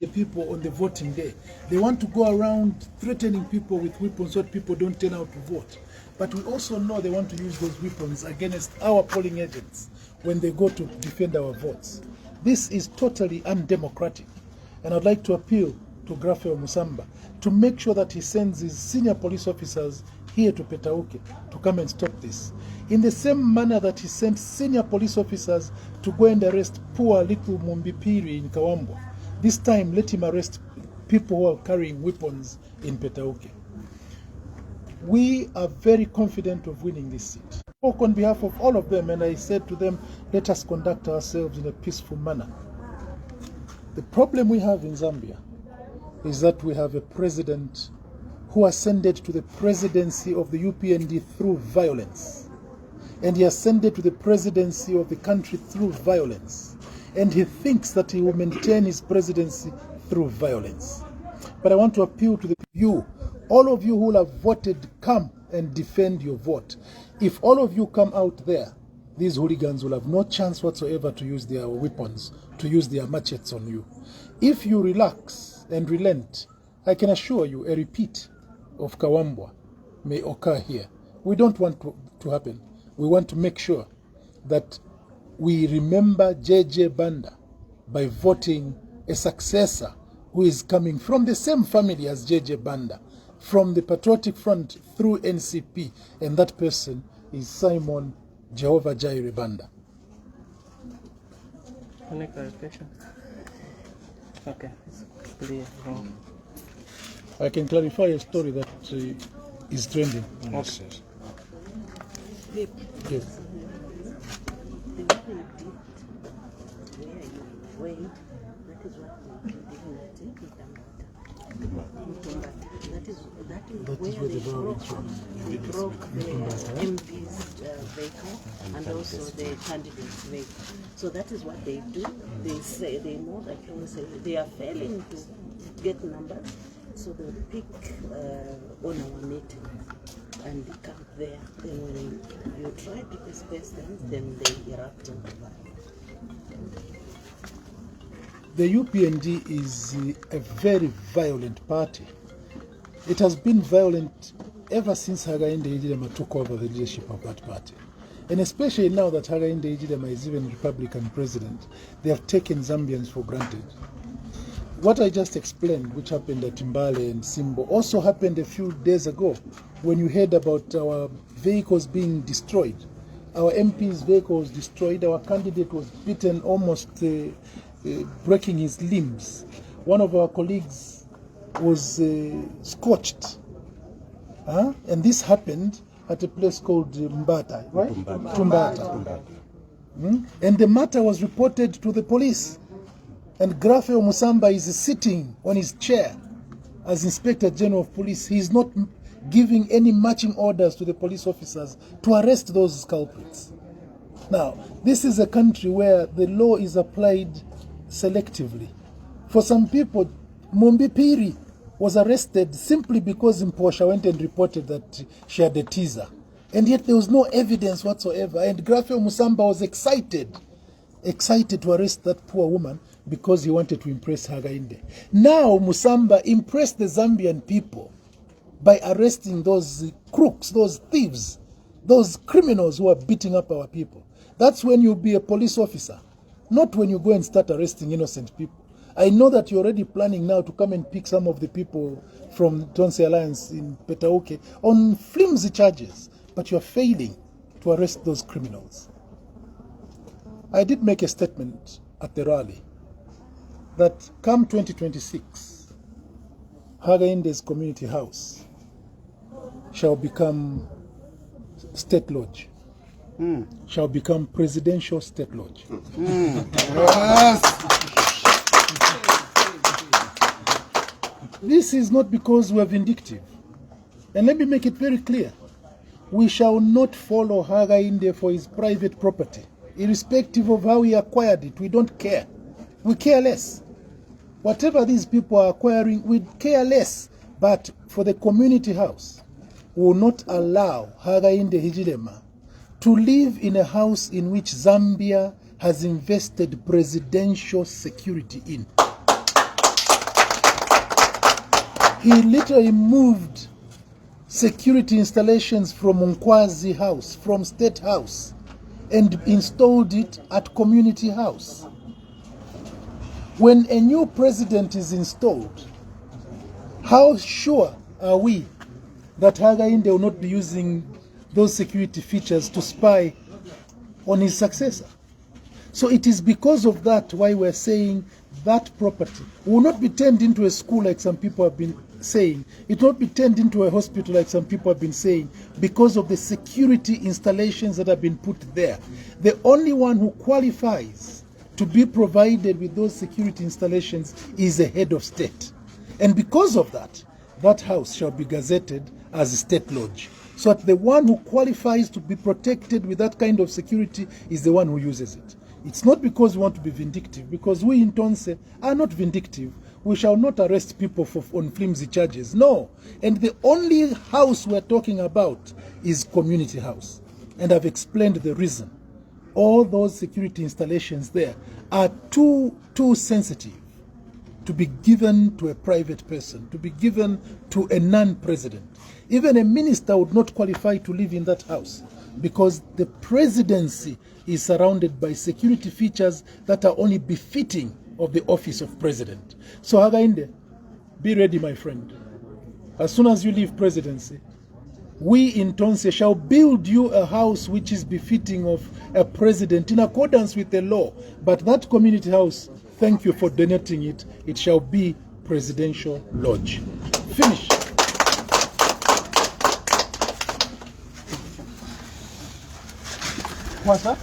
the people on the voting day. They want to go around threatening people with weapons so that people don't turn out to vote. But we also know they want to use those weapons against our polling agents when they go to defend our votes. This is totally undemocratic. And I'd like to appeal to Grafeo Musamba to make sure that he sends his senior police officers here to Petauke to come and stop this. In the same manner that he sent senior police officers to go and arrest poor little Mumbipiri in Kawambo, this time let him arrest people who are carrying weapons in Petauke. We are very confident of winning this seat. I spoke on behalf of all of them and I said to them, let us conduct ourselves in a peaceful manner. The problem we have in Zambia is that we have a president who ascended to the presidency of the UPND through violence. And he ascended to the presidency of the country through violence. And he thinks that he will maintain his presidency through violence. But I want to appeal to you, all of you who have voted, come and defend your vote. If all of you come out there, these hooligans will have no chance whatsoever to use their weapons, to use their machetes on you. If you relax and relent, I can assure you a repeat of Kawambwa may occur here. We don't want to happen. We want to make sure that we remember J.J. Banda by voting a successor who is coming from the same family as J.J. Banda, from the Patriotic Front through NCP, and that person is Simon Jehovah Jaire Banda. Any clarification? Okay, it's clear. I can clarify a story that is trending. Yes. Yes. That is where they broke the MP's vehicle and also the candidate's vehicle. So that is what they do. They say, they know that they are failing to get numbers, so they'll pick on our meeting and camp there. Then when you try to disperse them, then they erupt into violence. The UPND is a very violent party. It has been violent ever since Hakainde Hichilema took over the leadership of that party. And especially now that Hakainde Hichilema is even Republican president, they have taken Zambians for granted. What I just explained, which happened at Mbale and Simbo, also happened a few days ago when you heard about our vehicles being destroyed. Our MP's vehicle was destroyed. Our candidate was beaten, almost breaking his limbs. One of our colleagues was scorched. And this happened at a place called Mbata, right? Tumbata. And the matter was reported to the police. And Grafeo Musamba is sitting on his chair as Inspector General of Police. He is not giving any marching orders to the police officers to arrest those culprits. Now, this is a country where the law is applied selectively. For some people, Mumbipiri was arrested simply because Mposha went and reported that she had a teaser. And yet there was no evidence whatsoever. And Grafeo Musamba was excited to arrest that poor woman because he wanted to impress Hakainde. Now Musamba impressed the Zambian people by arresting those crooks, those thieves, those criminals who are beating up our people. That's when you'll be a police officer, not when you go and start arresting innocent people. I know that you're already planning now to come and pick some of the people from Tonse Alliance in Petauke on flimsy charges, but you're failing to arrest those criminals. I did make a statement at the rally that come 2026, Hakainde's community house shall become state lodge, shall become presidential state lodge. Yes. This is not because we are vindictive. And let me make it very clear. We shall not follow Hakainde for his private property. Irrespective of how he acquired it, we don't care. We care less. Whatever these people are acquiring, we care less. But for the community house, we will not allow Hakainde Hichilema to live in a house in which Zambia has invested presidential security in. He literally moved security installations from Nkwazi House, from State House, and installed it at Community House. When a new president is installed, how sure are we that Hakainde will not be using those security features to spy on his successor? So it is because of that why we're saying that property will not be turned into a school like some people have been saying. It will not be turned into a hospital like some people have been saying, because of the security installations that have been put there. The only one who qualifies to be provided with those security installations is the head of state. And because of that, that house shall be gazetted as a state lodge. So that the one who qualifies to be protected with that kind of security is the one who uses it. It's not because we want to be vindictive, because we in Tonse are not vindictive. We shall not arrest people on flimsy charges. No. And the only house we're talking about is Community House. And I've explained the reason. All those security installations there are too sensitive to be given to a private person, to be given to a non-president. Even a minister would not qualify to live in that house, because the presidency is surrounded by security features that are only befitting of the office of president. So Hakainde, be ready, my friend. As soon as you leave presidency, we in Tonse shall build you a house which is befitting of a president in accordance with the law. But that community house, thank you for donating it, it shall be Presidential Lodge. Finish. What's that?